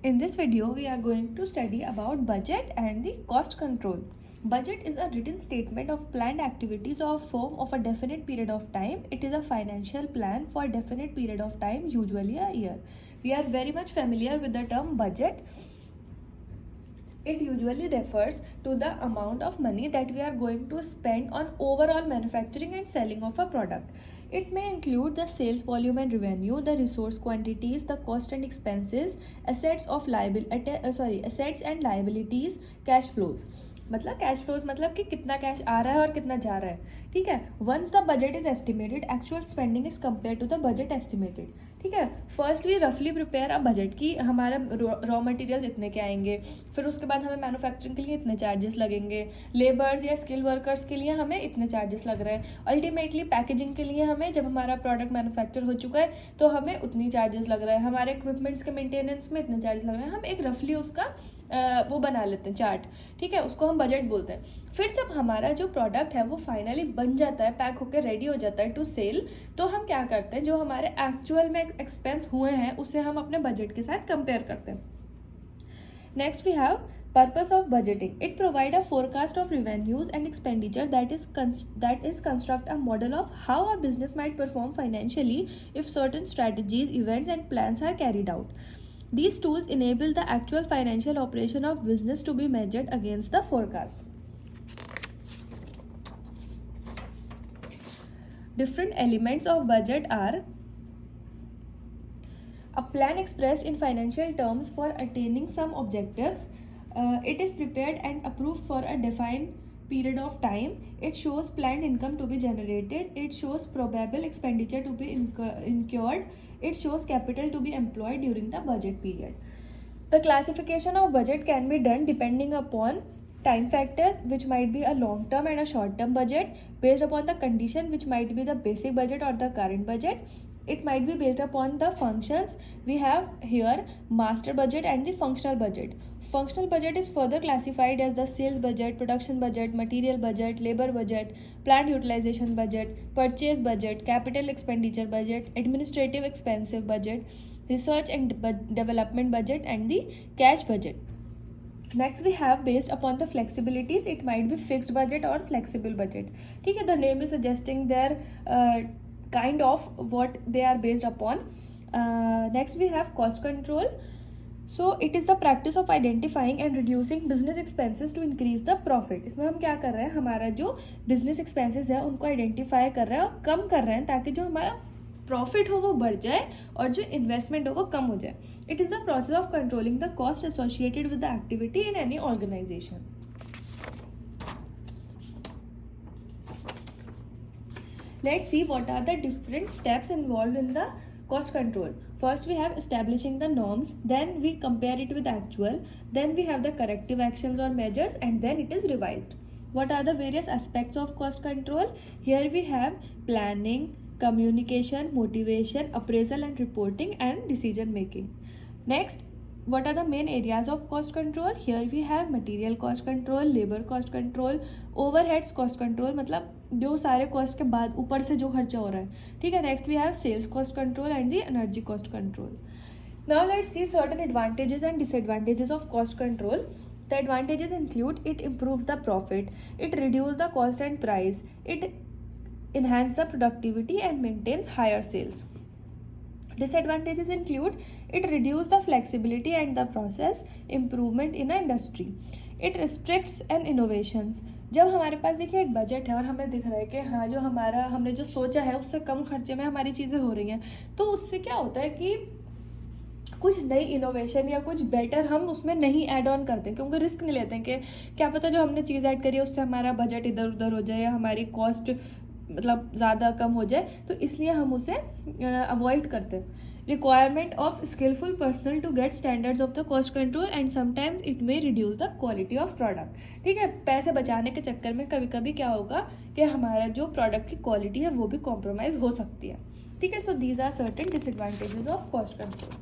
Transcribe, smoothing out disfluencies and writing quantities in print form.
In this video, we are going to study about budget and the cost control. Budget is a written statement of planned activities or firm of a definite period of time. It is a financial plan for a definite period of time, usually a year. We are very much familiar with the term budget. It usually refers to the amount of money that we are going to spend on overall manufacturing and selling of a product. It may include the sales volume and revenue, the resource quantities, the cost and expenses, assets and liabilities, cash flows. मतलब cash flows मतलब कि कितना cash आ रहा है और कितना जा रहा है. ठीक है. Once the budget is estimated, actual spending is compare to the budget estimated. ठीक है. फर्स्ट वी रफली प्रिपेयर अ बजट की हमारा रॉ मटेरियल्स इतने के आएंगे, फिर उसके बाद हमें मैन्युफैक्चरिंग के लिए इतने चार्जेस लगेंगे, लेबर्स या स्किल वर्कर्स के लिए हमें इतने चार्जेस लग रहे हैं, अल्टीमेटली पैकेजिंग के लिए हमें जब हमारा प्रोडक्ट मैन्युफैक्चर हो चुका है तो हमें उतनी चार्जेस लग रहा है, हमारे इक्विपमेंट्स के मेंटेनेंस में इतने चार्जेस लग रहे हैं. हम एक रफली उसका वो बना लेते हैं चार्ट. ठीक है. उसको हम बजट बोलते हैं. फिर जब हमारा जो प्रोडक्ट है वो फाइनली बन जाता है, पैक होकर रेडी हो जाता है टू सेल, तो हम क्या करते हैं, जो हमारे एक्चुअल में एक्सपेंस हुए हैं उसे हम अपने बजट के साथ कंपेयर करते हैं. Next we have purpose of budgeting. It provide a forecast of revenues and expenditure that is construct a model of how a business might perform financially if certain strategies, events and plans are carried out. These tools enable the actual financial operation of business to be measured against the forecast. Different elements of budget are a plan expressed in financial terms for attaining some objectives. It is prepared and approved for a defined period of time. It shows planned income to be generated. It shows probable expenditure to be incurred. It shows capital to be employed during the budget period. The classification of budget can be done depending upon time factors, which might be a long term and a short term budget, based upon the condition, which might be the basic budget or the current budget. It might be based upon the functions. We have here master budget and the functional budget. Functional budget is further classified as the sales budget, production budget, material budget, labor budget, plant utilization budget, purchase budget, capital expenditure budget, administrative expensive budget, research and development budget and the cash budget. Next we have based upon the flexibilities. It might be fixed budget or flexible budget. ठीक है. The name is suggesting their kind of what they are based upon. Next we have cost control. So it is the practice of identifying and reducing business expenses to increase the profit. इसमें हम क्या कर रहे हैं, हमारा जो business expenses है उनको identify कर रहे हैं और कम कर रहे हैं ताकि जो हमारा प्रॉफिट हो वो बढ़ जाए और जो इन्वेस्टमेंट हो वो कम हो जाए. It is the process of controlling the cost associated with the activity in any organisation. Let's see what are the different steps involved in the cost control. First we have establishing the norms, then we compare it with actual, then we have the corrective actions or measures, and then it is revised. What are the various aspects of cost control? Here we have planning, communication, motivation, appraisal and reporting, and decision making. Next, what are the main areas of cost control? Here we have material cost control, labor cost control, overheads cost control, मतलब जो सारे cost के बाद ऊपर से जो खर्चा हो रहा है. ठीक है. Next we have sales cost control and the energy cost control. Now let's see certain advantages and disadvantages of cost control. The advantages include it improves the profit, it reduces the cost and price, it enhances the productivity and maintains higher sales. Disadvantages include it reduces the flexibility and the process improvement in an industry. It restricts an innovations. जब हमारे पास देखिए एक budget है और हमें दिख रहा है कि हाँ जो हमारा हमने जो सोचा है उससे कम खर्चे में हमारी चीज़ें हो रही हैं, तो उससे क्या होता है कि कुछ नई इनोवेशन या कुछ बेटर हम उसमें नहीं ऐड ऑन करते हैं, क्योंकि रिस्क नहीं लेते हैं कि क्या पता जो हमने चीज़ ऐड करी है उससे हमारा बजट इधर उधर हो जाए या हमारी कॉस्ट मतलब ज़्यादा कम हो जाए, तो इसलिए हम उसे अवॉइड करते हैं. Requirement of skilful personal to get standards of the cost control and sometimes it may reduce the quality of product. ठीक है. पैसे बचाने के चक्कर में कभी कभी क्या होगा कि हमारा जो प्रोडक्ट की क्वालिटी है वो भी कॉम्प्रोमाइज़ हो सकती है. ठीक है. So these are certain disadvantages of cost control.